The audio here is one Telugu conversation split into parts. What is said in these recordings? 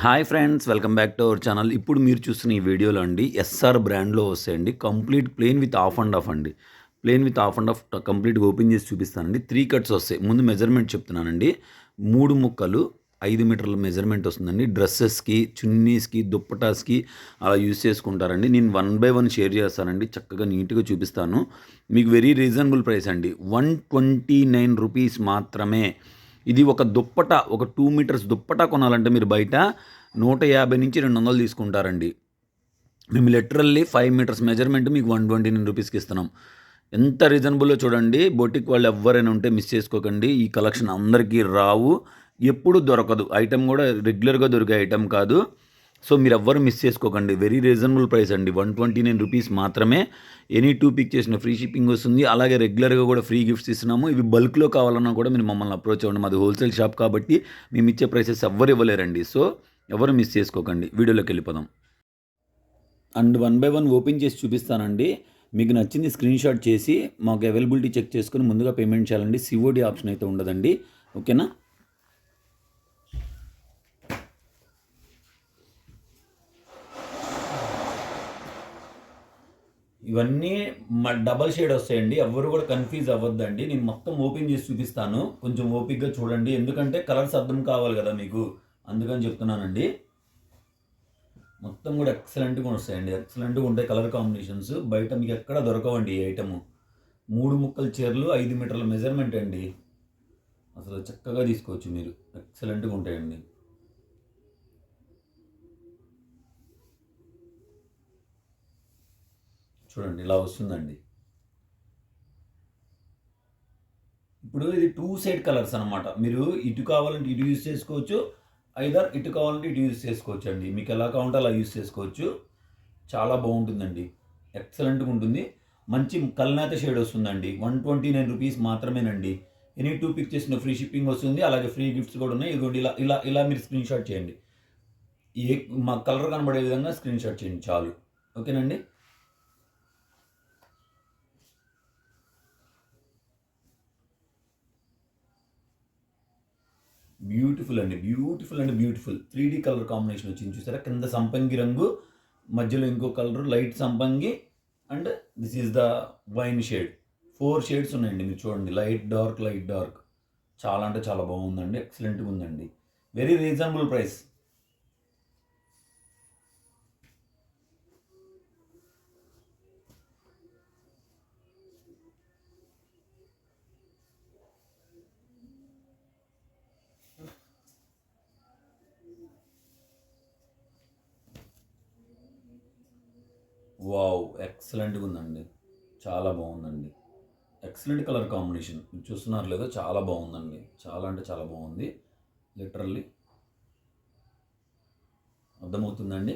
Hi friends, welcome back to our channel. ఇప్పుడు మీరు చూస్తున్న ఈ వీడియోలో అండి ఎస్ఆర్ బ్రాండ్లో వస్తాయండి complete plain with off and off అండి. Plain with off and off కంప్లీట్గా ఓపెన్ చేసి చూపిస్తానండి. 3 కట్స్ వస్తాయి. ముందు మెజర్మెంట్ చెప్తున్నానండి. 3 ముక్కలు 5 మీటర్ల మెజర్మెంట్ వస్తుందండి. డ్రెస్సెస్కి, చున్నీస్కి, దుప్పటాస్కి అలా యూస్ చేసుకుంటారండి. నేను 1 బై 1 షేర్ చేస్తానండి. చక్కగా నీట్గా చూపిస్తాను. మీకు వెరీ రీజనబుల్ ప్రైస్ అండి. 129 రూపీస్ మాత్రమే. ఇది ఒక దుప్పట, ఒక 2 మీటర్స్ దుప్పట కొనాలంటే మీరు బయట 150-200 తీసుకుంటారండి. మేము లిటరల్లీ 5 మీటర్స్ మెజర్మెంట్ మీకు 129 రూపీస్కి ఇస్తున్నాం. ఎంత రీజనబుల్లో చూడండి. బొటిక్ వాళ్ళు ఎవరైనా ఉంటే మిస్ చేసుకోకండి. ఈ కలెక్షన్ అందరికీ రావు, ఎప్పుడు దొరకదు. ఐటెం కూడా రెగ్యులర్గా దొరికే ఐటెం కాదు. సో మీరు ఎవ్వరు మిస్ చేసుకోకండి. వెరీ రీజనబుల్ ప్రైస్ అండి. 129 రూపీస్ మాత్రమే. ఎనీ 2 పిక్ చేసిన ఫ్రీ షిప్పింగ్ వస్తుంది. అలాగే రెగ్యులర్గా కూడా ఫ్రీ గిఫ్ట్స్ ఇస్తున్నాము. ఇవి బల్క్లో కావాలన్నా కూడా మీరు మమ్మల్ని అప్రోచ్ అవ్వండి. మాది హోల్సేల్ షాప్ కాబట్టి మేము ఇచ్చే ప్రైసెస్ ఎవ్వరు ఇవ్వలేరండి. సో ఎవరు మిస్ చేసుకోకండి. వీడియోలోకి వెళ్ళిపోదాం. అండ్ 1 బై 1 ఓపెన్ చేసి చూపిస్తానండి. మీకు నచ్చింది స్క్రీన్ షాట్ చేసి మాకు అవైలబిలిటీ చెక్ చేసుకుని ముందుగా పేమెంట్ చేయాలండి. సిఓడి ఆప్షన్ అయితే ఉండదండి. ఓకేనా? ఇవన్నీ డబల్ షేడ్ వస్తాయండి. ఎవరు కూడా కన్ఫ్యూజ్ అవ్వద్దండి. నేను మొత్తం ఓపెన్ చేసి చూపిస్తాను. కొంచెం ఓపిక్గా చూడండి. ఎందుకంటే కలర్స్ అర్థం కావాలి కదా మీకు, అందుకని చెప్తున్నానండి. మొత్తం కూడా ఎక్సలెంట్గా వస్తాయండి. ఎక్సలెంట్గా ఉంటాయి కలర్ కాంబినేషన్స్. బయట మీకు ఎక్కడ దొరకవండి ఈ ఐటము. 3 ముక్కల చీరలు 5 మీటర్ల మెజర్మెంట్ అండి. అసలు చక్కగా తీసుకోవచ్చు మీరు. ఎక్సలెంట్గా ఉంటాయండి. చూడండి ఇలా వస్తుందండి. ఇప్పుడు ఇది 2 సైడ్ కలర్స్ అనమాట. మీరు ఇటు కావాలంటే ఇటు యూజ్ చేసుకోవచ్చు, ఐదర్ ఇటు కావాలంటే ఇటు యూజ్ చేసుకోవచ్చు అండి. మీకు ఎలా కావాలంటే అలా యూజ్ చేసుకోవచ్చు. చాలా బాగుంటుందండి. ఎక్సలెంట్గా ఉంటుంది. మంచి కల్నేత షేడ్ వస్తుందండి. 129 రూపీస్ మాత్రమేనండి. ఎనీ 2 పిక్ చేసిన ఫ్రీ షిప్పింగ్ వస్తుంది. అలాగే ఫ్రీ గిఫ్ట్స్ కూడా ఉన్నాయి. ఇదిగోండి ఇలా ఇలా ఇలా మీరు స్క్రీన్ షాట్ చేయండి. ఏ మా కలర్ కనబడే విధంగా స్క్రీన్ షాట్ చేయండి చాలు. ఓకేనండి? బ్యూటిఫుల్ అండి. Beautiful and beautiful 3D colour combination వచ్చింది చూసారా. కింద సంపంగి రంగు, మధ్యలో ఇంకో కలర్ లైట్ సంపంగి, and this is the wine shade. 4 shades ఉన్నాయండి. మీరు చూడండి, లైట్ డార్క్, లైట్ డార్క్. చాలా అంటే చాలా బాగుందండి. ఎక్సలెంట్గా ఉందండి. Very reasonable price. వావ్, ఎక్సలెంట్గా ఉందండి. చాలా బాగుందండి. Excellent colour combination. మీరు చూస్తున్నారు లేదో, చాలా బాగుందండి. చాలా అంటే చాలా బాగుంది. లిటరల్లీ అర్థమవుతుందండి.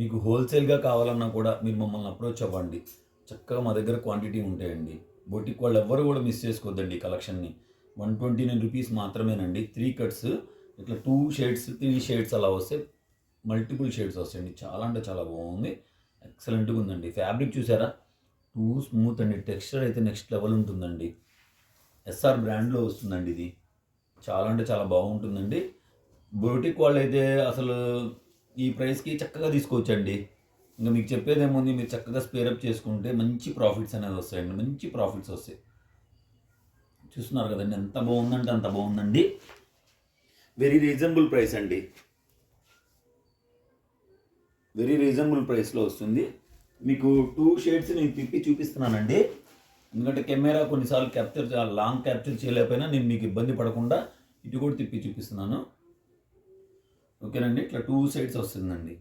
మీకు హోల్సేల్గా కావాలన్నా కూడా మీరు మమ్మల్ని అప్రోచ్ అవ్వండి. చక్కగా మా దగ్గర క్వాంటిటీ ఉంటాయండి. బొటిక్ వాళ్ళు ఎవ్వరు కూడా మిస్ చేసుకోవద్దండి ఈ కలెక్షన్ని. 129 రూపీస్ మాత్రమేనండి. 3 కట్స్ ఇట్లా 2 షేడ్స్, 3 షేడ్స్ అలా వస్తే మల్టిపుల్ షేడ్స్ వస్తాయండి. చాలా అంటే చాలా బాగుంది. ఎక్సలెంట్గా ఉందండి. ఫ్యాబ్రిక్ చూసారా, టూ స్మూత్ అండి. టెక్స్చర్ అయితే నెక్స్ట్ లెవెల్ ఉంటుందండి. ఎస్ఆర్ బ్రాండ్లో వస్తుందండి ఇది. చాలా అంటే చాలా బాగుంటుందండి. బొటిక్ వాళ్ళు అయితే అసలు ఈ ప్రైస్కి చక్కగా తీసుకోవచ్చండి. ఇంకా మీకు చెప్పేదేముంది, మీరు చక్కగా స్పేరప్ చేసుకుంటే మంచి ప్రాఫిట్స్ అనేది వస్తాయండి. మంచి ప్రాఫిట్స్ వస్తాయి. చూస్తున్నారు కదండి, ఎంత బాగుందంటే అంత బాగుందండి. వెరీ రీజనబుల్ ప్రైస్ అండి. వెరీ రీజనబుల్ ప్రైస్లో వస్తుంది. మీకు 2 షేడ్స్ నేను తిప్పి చూపిస్తున్నానండి. ఎందుకంటే కెమెరా కొన్నిసార్లు లాంగ్ క్యాప్చర్ చేయలేకపోయినా నేను మీకు ఇబ్బంది పడకుండా ఇటు కూడా తిప్పి చూపిస్తున్నాను. ఓకేనండి? ఇట్లా 2 సైడ్స్ వస్తుందండి.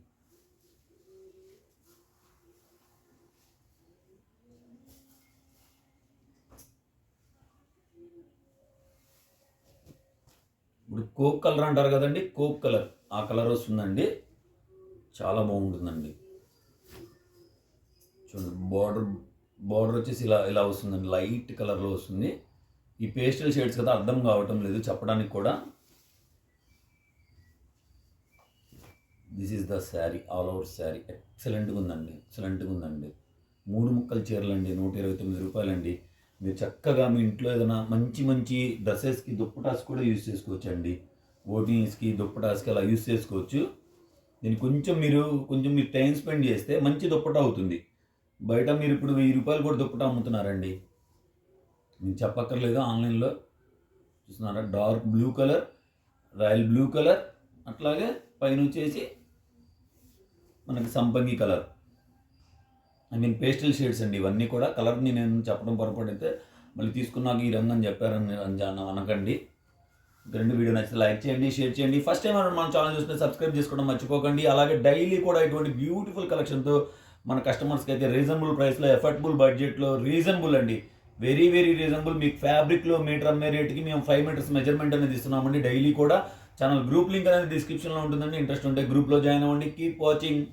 ఇప్పుడు కోక్ కలర్ అంటారు కదండి, కోక్ కలర్, ఆ కలర్ వస్తుందండి. చాలా బాగుంటుందండి. చూడండి, బార్డర్ వచ్చేసి ఇలా ఇలా వస్తుందండి. లైట్ కలర్లో వస్తుంది. ఈ పేస్టల్ షేడ్స్ కదా, అర్థం కావటం లేదు చెప్పడానికి కూడా. This is the sari, all over sari. ఎక్సలెంట్గా ఉందండి, ఎక్సలెంట్గా ఉందండి. 3 ముక్కల చీరలండి, 129 రూపాయలండి. మీరు చక్కగా మీ ఇంట్లో ఏదైనా మంచి మంచి డ్రెస్సెస్కి దుప్పటాస్ కూడా యూజ్ చేసుకోవచ్చండి. ఓటీస్కి దుప్పటాస్కి అలా యూజ్ చేసుకోవచ్చు. దీన్ని కొంచెం మీరు టైం స్పెండ్ చేస్తే మంచి దుప్పటా అవుతుంది. బయట మీరు ఇప్పుడు 1000 రూపాయలు కూడా దుప్పటా అమ్ముతున్నారండి. మీకు చెప్పక్కర్లేదు. ఆన్లైన్లో చూస్తున్నారా, dark blue colour, royal blue colour, అట్లాగే పైన వచ్చేసి మనకి సంపంగి కలర్, పేస్టల్ షేడ్స్ అండి. ఇవన్నీ కూడా కలర్ని నేను చెప్పడం పొరపాటైతే మళ్ళీ తీసుకున్నాక ఈ రంగు అని చెప్పారని అనకండి. రెండు వీడియో నచ్చితే లైక్ చేయండి, షేర్ చేయండి. ఫస్ట్ టైం మన ఛానల్ చూస్తే సబ్స్క్రైబ్ చేసుకోవడం మర్చిపోకండి. అలాగే డైలీ కూడా ఇటువంటి బ్యూటిఫుల్ కలెక్షన్తో మన కస్టమర్స్కి అయితే రీజనబుల్ ప్రైస్లో, ఎఫర్టబుల్ బడ్జెట్లో, రీజనబుల్ అండి, వెరీ వెరీ రీజనబుల్. మీకు ఫ్యాబ్రిక్లో మీటర్ అమ్మే రేట్కి మేము 5 మీటర్స్ మెజర్మెంట్ అనేది ఇస్తున్నామండి. డైలీ కూడా ఛానల్ గ్రూప్ లింక్ అనేది డిస్క్రిప్షన్లో ఉంటుందండి. ఇంట్రెస్ట్ ఉంటే గ్రూప్లో జాయిన్ అవ్వండి. Keep watching.